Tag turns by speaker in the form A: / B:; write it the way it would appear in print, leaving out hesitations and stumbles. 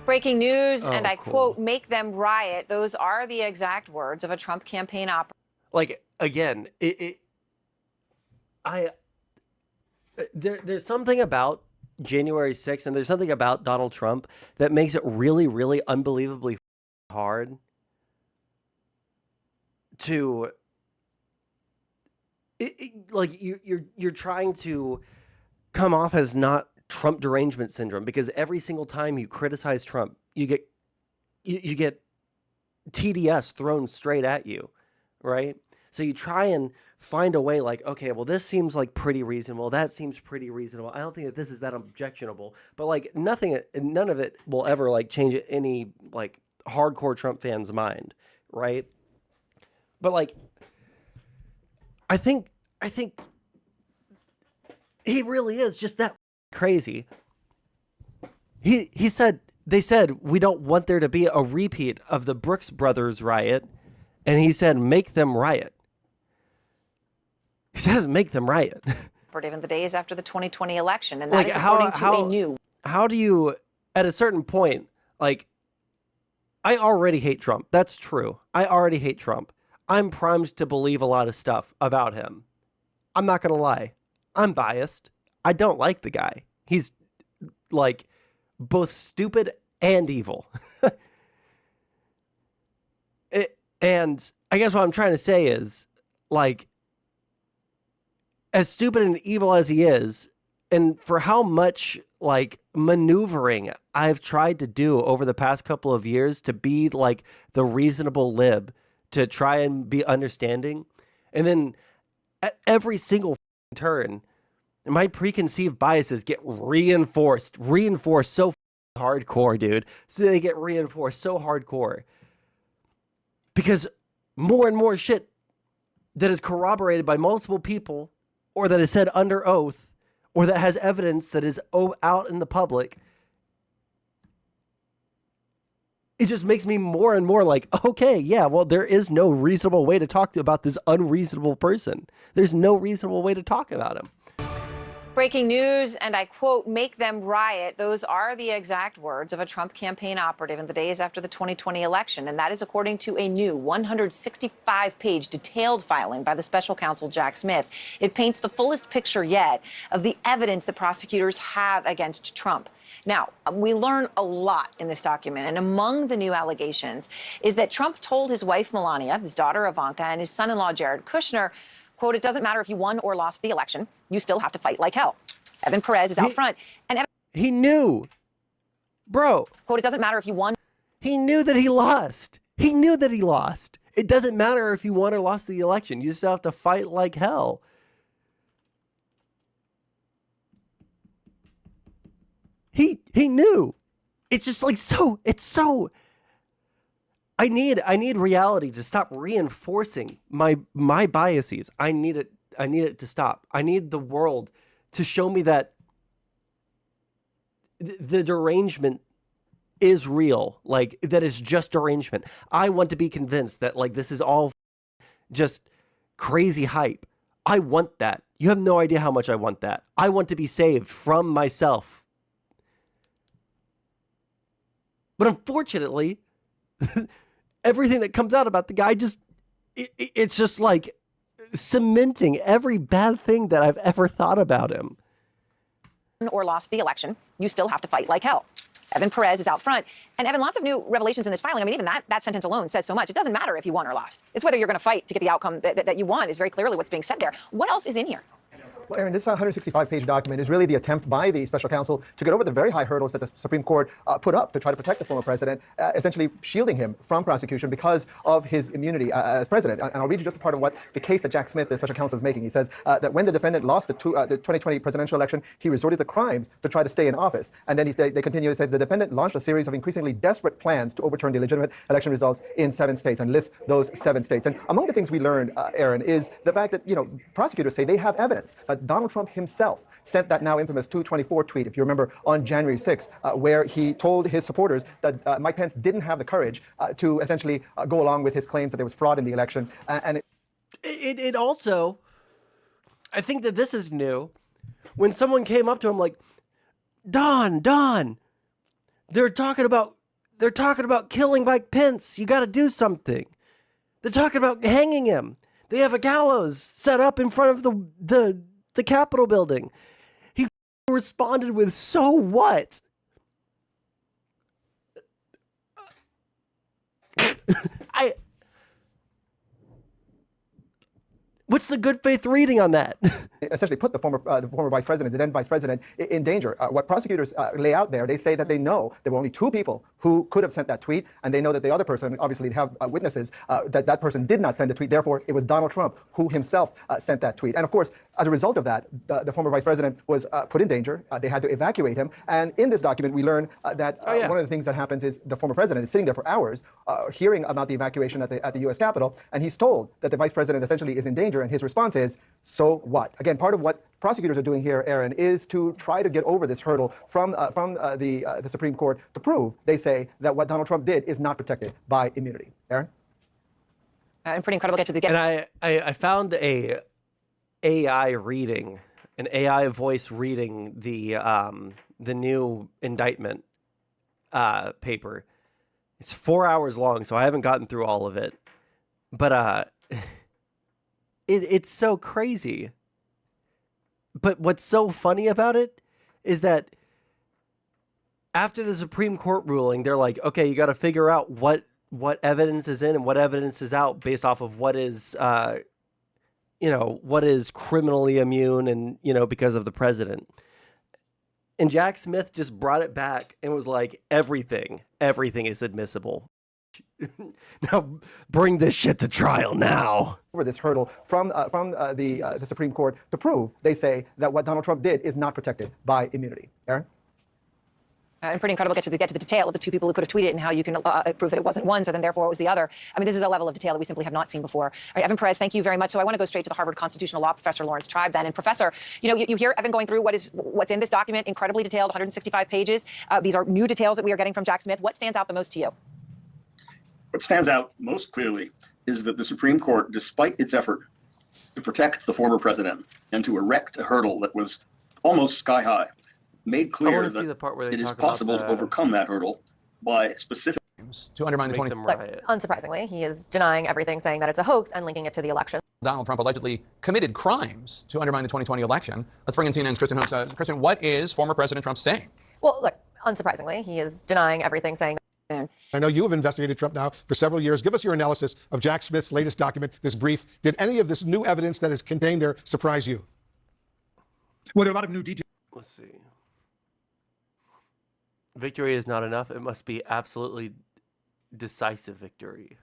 A: Breaking news, and I
B: cool.
A: quote, make them riot. Those are the exact words of a Trump campaign operative.
B: Like, again, there's something about January 6th, and there's something about Donald Trump that makes it really, really unbelievably hard to, like, you're trying to come off as not Trump derangement syndrome, because every single time you criticize Trump, you get TDS thrown straight at you, right? So you try and find a way, like, okay, well, this seems like pretty reasonable. That seems pretty reasonable. I don't think that this is that objectionable, but like none of it will ever like change any like hardcore Trump fan's mind, right? But like, I think he really is just that crazy. They said we don't want there to be a repeat of the Brooks Brothers riot, and he said make them riot. He says make them riot.
A: In the days after the 2020 election, and that is according to a new.
B: How do you, at a certain point, like, I already hate Trump. That's true. I already hate Trump. I'm primed to believe a lot of stuff about him. I'm not going to lie. I'm biased. I don't like the guy. He's, like, both stupid and evil. And I guess what I'm trying to say is, like, as stupid and evil as he is, and for how much, like, maneuvering I've tried to do over the past couple of years to be, like, the reasonable lib, to try and be understanding, and then at every single turn, my preconceived biases get reinforced so hardcore, dude. So they get reinforced so hardcore. Because more and more shit that is corroborated by multiple people, or that is said under oath, or that has evidence that is out in the public, it just makes me more and more like, okay, yeah, well, there is no reasonable way to talk about this unreasonable person. There's no reasonable way to talk about him.
A: Breaking news, and I quote, make them riot. Those are the exact words of a Trump campaign operative in the days after the 2020 election. And that is according to a new 165-page detailed filing by the Special Counsel Jack Smith. It paints the fullest picture yet of the evidence that prosecutors have against Trump. Now, we learn a lot in this document, and among the new allegations is that Trump told his wife, Melania, his daughter, Ivanka, and his son-in-law, Jared Kushner, quote, it doesn't matter if you won or lost the election. You still have to fight like hell. Evan Perez is out front. And
B: he knew. Bro.
A: Quote, it doesn't matter if you won.
B: He knew that he lost. He knew that he lost. It doesn't matter if you won or lost the election. You still have to fight like hell. He knew. It's just like I need reality to stop reinforcing my biases. I need it to stop. I need the world to show me that the derangement is real. Like, that is just derangement. I want to be convinced that, like, this is all just crazy hype. I want that. You have no idea how much I want that. I want to be saved from myself. But unfortunately, everything that comes out about the guy it's just like cementing every bad thing that I've ever thought about him.
A: Or lost the election, you still have to fight like hell. Evan Perez is out front. And Evan, lots of new revelations in this filing. I mean, even that sentence alone says so much. It doesn't matter if you won or lost. It's whether you're going to fight to get the outcome that you want is very clearly what's being said there. What else is in here?
C: Well, Aaron, this 165-page document is really the attempt by the special counsel to get over the very high hurdles that the Supreme Court put up to try to protect the former president, essentially shielding him from prosecution because of his immunity as president. And I'll read you just a part of what the case that Jack Smith, the special counsel, is making. He says that when the defendant lost the 2020 presidential election, he resorted to crimes to try to stay in office. And then they continue to say the defendant launched a series of increasingly desperate plans to overturn the legitimate election results in 7 states and list those 7 states. And among the things we learned, Aaron, is the fact that, prosecutors say they have evidence that Donald Trump himself sent that now infamous 224 tweet, if you remember, on January 6th, where he told his supporters that Mike Pence didn't have the courage to essentially go along with his claims that there was fraud in the election. And
B: it also, I think that this is new, when someone came up to him like, Don, They're talking about killing Mike Pence. You got to do something. They're talking about hanging him. They have a gallows set up in front of the Capitol building. He responded with, "So what?" What's the good faith reading on that?
C: Essentially put the former vice president, the then vice president, in danger. What prosecutors lay out there, they say that they know there were only two people who could have sent that tweet, and they know that the other person, obviously they have witnesses, that person did not send the tweet. Therefore, it was Donald Trump who himself sent that tweet. And of course, as a result of that, the former vice president was put in danger. They had to evacuate him. And in this document, we learn that one of the things that happens is the former president is sitting there for hours, hearing about the evacuation at the U.S. Capitol, and he's told that the vice president essentially is in danger, and his response is, "So what?" Again, part of what prosecutors are doing here, Aaron, is to try to get over this hurdle from the Supreme Court to prove, they say, that what Donald Trump did is not protected by immunity. Aaron?
A: Pretty incredible. Get to the
B: And I found an AI voice reading the new indictment paper. It's 4 hours long, so I haven't gotten through all of it. But it's so crazy. But what's so funny about it is that after the Supreme Court ruling, they're like, okay, you got to figure out what evidence is in and what evidence is out based off of what is, what is criminally immune and, because of the president. And Jack Smith just brought it back and was like, everything is admissible. Now bring this shit to trial now.
C: Over this hurdle from the Supreme Court to prove, they say, that what Donald Trump did is not protected by immunity. Aaron?
A: And pretty incredible. Get to the detail of the two people who could have tweeted and how you can prove that it wasn't one, so then therefore it was the other. I mean, this is a level of detail that we simply have not seen before. All right, Evan Perez, thank you very much. So I want to go straight to the Harvard constitutional law professor Lawrence Tribe then. And Professor, you hear Evan going through what's in this document, incredibly detailed, 165 pages. These are new details that we are getting from Jack Smith. What stands out the most to you?
D: What stands out most clearly is that the Supreme Court, despite its effort to protect the former president and to erect a hurdle that was almost sky high, made clear that it is possible to overcome that hurdle by specific
E: to undermine the 20.
F: Unsurprisingly, he is denying everything, saying that it's a hoax and linking it to the election.
E: Donald Trump allegedly committed crimes to undermine the 2020 election. Let's bring in CNN's Kristen Holmes. Kristen, what is former President Trump saying?
F: Well, look, unsurprisingly, he is denying everything, saying
G: I know you have investigated Trump now for several years. Give us your analysis of Jack Smith's latest document, this brief. Did any of this new evidence that is contained there surprise you? Well, there are a lot of new details.
B: Let's see. Victory is not enough. It must be absolutely decisive victory.